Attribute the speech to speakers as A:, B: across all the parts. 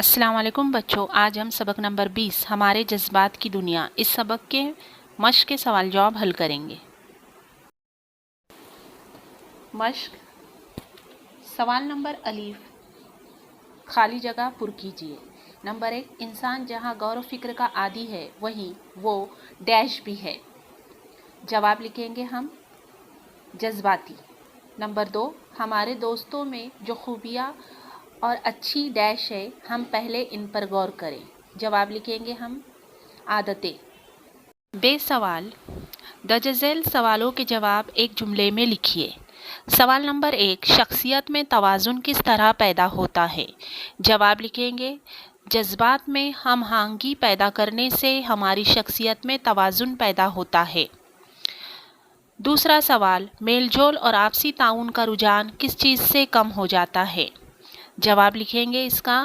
A: अस्सलाम वालेकुम बच्चों, आज हम सबक नंबर 20 हमारे जज्बात की दुनिया इस सबक के मश्क के सवाल जवाब हल करेंगे। मश्क सवाल नंबर अलीफ, खाली जगह पुर कीजिए। नंबर 1, इंसान जहाँ गौर व फिक्र का आदी है वहीं वो डैश भी है। जवाब लिखेंगे हम जज्बाती। नंबर 2, हमारे दोस्तों में जो खूबियाँ और अच्छी डैश है हम पहले इन पर गौर करें। जवाब लिखेंगे हम आदतें। बेसवाल दजैल सवालों के जवाब एक जुमले में लिखिए। सवाल नंबर 1, शख्सियत में तवाज़ुन किस तरह पैदा होता है। जवाब लिखेंगे जज्बात में हम आहंगी पैदा करने से हमारी शख्सियत में तवाज़ुन पैदा होता है। दूसरा सवाल, मेलजोल और आपसी ताउन का रुझान किस चीज़ से कम हो जाता है। जवाब लिखेंगे इसका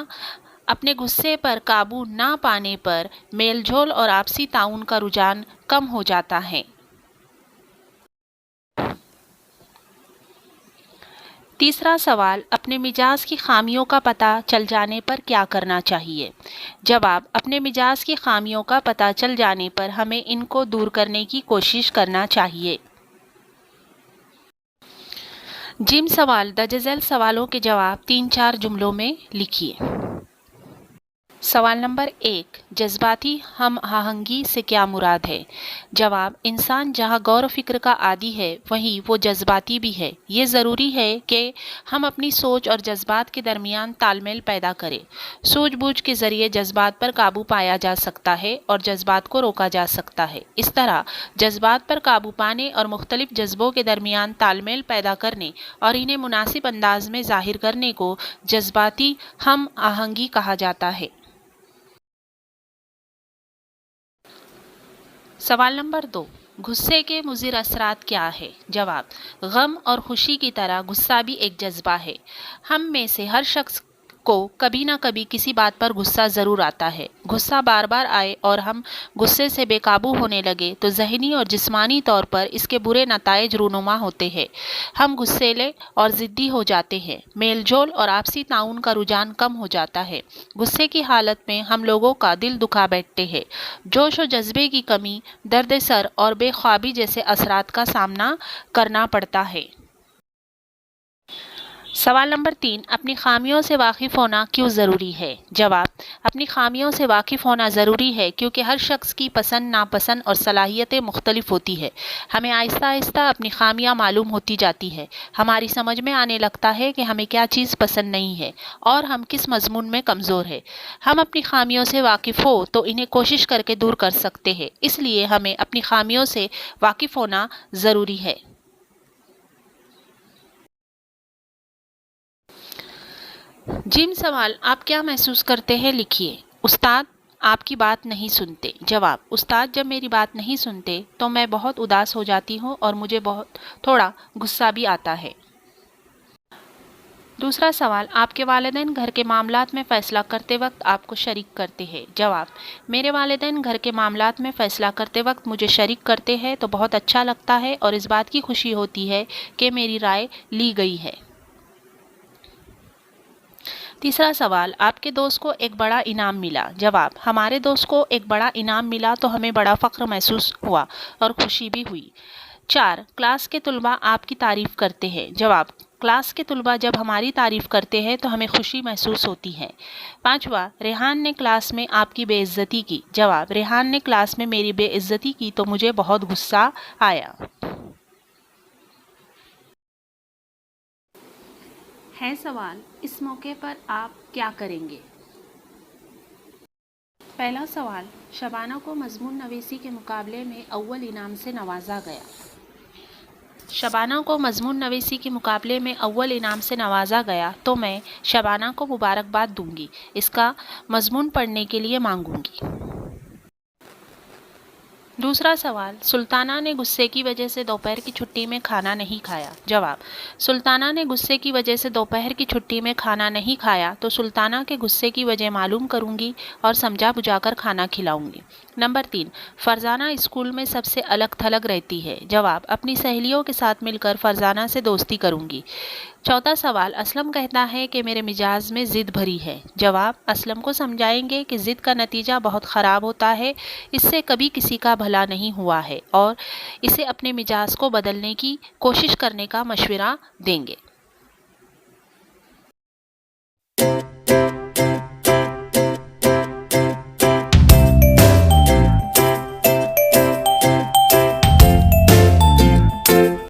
A: अपने गुस्से पर काबू ना पाने पर मेलजोल और आपसी ताउन का रुझान कम हो जाता है। तीसरा सवाल, अपने मिजाज की खामियों का पता चल जाने पर क्या करना चाहिए। जवाब, अपने मिजाज की खामियों का पता चल जाने पर हमें इनको दूर करने की कोशिश करना चाहिए। जिम सवाल दजैल सवालों के जवाब 3-4 जुमलों में लिखिए। सवाल नंबर 1, जज्बाती हम आहंगी से क्या मुराद है। जवाब, इंसान जहाँ गौर फिक्र का आदी है वहीं वो जज्बाती भी है। ये ज़रूरी है कि हम अपनी सोच और जज्बात के दरमियान तालमेल पैदा करें। सूझबूझ के ज़रिए जज्बात पर काबू पाया जा सकता है और जज्बात को रोका जा सकता है। इस तरह जज्बात पर काबू पाने और मुख्तलिफ जज्बों के दरमियान तालमेल पैदा करने और इन्हें मुनासिब अंदाज में ज़ाहिर करने को जज्बाती हम आहंगी कहा जाता है। सवाल नंबर 2, गुस्से के मुज़िर असरात क्या है। जवाब, गम और खुशी की तरह गुस्सा भी एक जज्बा है। हम में से हर शख्स को कभी ना कभी किसी बात पर गुस्सा ज़रूर आता है। गुस्सा बार बार आए और हम गुस्से से बेकाबू होने लगे तो ज़हनी और जिस्मानी तौर पर इसके बुरे नताइज रूनुमा होते हैं। हम गुस्सेले और ज़िद्दी हो जाते हैं। मेलजोल और आपसी ताउन का रुझान कम हो जाता है। गुस्से की हालत में हम लोगों का दिल दुखा बैठते हैं। जोश और जज्बे की कमी, दर्द सर और बेख्वाबी जैसे असरात का सामना करना पड़ता है। सवाल नंबर 3, अपनी खामियों से वाकिफ़ होना क्यों ज़रूरी है। जवाब, अपनी खामियों से वाकिफ़ होना ज़रूरी है क्योंकि हर शख्स की पसंद नापसंद और सलाहियतें मुख्तलिफ होती है। हमें आहिस्ता आहिस्ता अपनी खामियां मालूम होती जाती है। हमारी समझ में आने लगता है कि हमें क्या चीज़ पसंद नहीं है और हम किस मजमून में कमज़ोर है। हम अपनी खामियों से वाकिफ़ हो तो इन्हें कोशिश करके दूर कर सकते हैं। इसलिए हमें अपनी खामियों से वाकिफ़ होना ज़रूरी है। जिम सवाल, आप क्या महसूस करते हैं लिखिए। उस्ताद आपकी बात नहीं सुनते। जवाब, उस्ताद जब मेरी बात नहीं सुनते तो मैं बहुत उदास हो जाती हूँ और मुझे थोड़ा गुस्सा भी आता है। दूसरा सवाल, आपके वालिदैन घर के मामलात में फ़ैसला करते वक्त आपको शरीक करते हैं। जवाब, मेरे वालिदैन घर के मामलात में फ़ैसला करते वक्त मुझे शरीक करते हैं तो बहुत अच्छा लगता है और इस बात की खुशी होती है कि मेरी राय ली गई है। तीसरा सवाल, आपके दोस्त को एक बड़ा इनाम मिला। जवाब, हमारे दोस्त को एक बड़ा इनाम मिला तो हमें बड़ा फ़ख्र महसूस हुआ और खुशी भी हुई। 4, क्लास के तुलबा आपकी तारीफ़ करते हैं। जवाब, क्लास के तुलबा जब हमारी तारीफ़ करते हैं तो हमें खुशी महसूस होती है। 5वां, रेहान ने क्लास में आपकी बेइज्जती की। जवाब, रेहान ने क्लास में मेरी बेइज्जती की तो मुझे बहुत गुस्सा आया। है सवाल, इस मौके पर आप क्या करेंगे। पहला सवाल, शबाना को मजमून नवीसी के मुकाबले में अव्वल इनाम से नवाजा गया। शबाना को मजमून नवीसी के मुकाबले में अव्वल इनाम से नवाजा गया तो मैं शबाना को मुबारकबाद दूंगी, इसका मजमून पढ़ने के लिए मांगूंगी। दूसरा सवाल, सुल्ताना ने गुस्से की वजह से दोपहर की छुट्टी में खाना नहीं खाया। जवाब, सुल्ताना ने गुस्से की वजह से दोपहर की छुट्टी में खाना नहीं खाया तो सुल्ताना के गुस्से की वजह मालूम करूंगी और समझा बुझाकर खाना खिलाऊंगी। नंबर 3, फरजाना स्कूल में सबसे अलग थलग रहती है। जवाब, अपनी सहेलियों के साथ मिलकर फरजाना से दोस्ती करूंगी। چوتھا سوال، اسلم کہتا ہے کہ میرے مزاج میں ضد بھری ہے۔ جواب، اسلم کو سمجھائیں گے کہ ضد کا نتیجہ بہت خراب ہوتا ہے، اس سے کبھی کسی کا بھلا نہیں ہوا ہے اور اسے اپنے مزاج کو بدلنے کی کوشش کرنے کا مشورہ دیں گے۔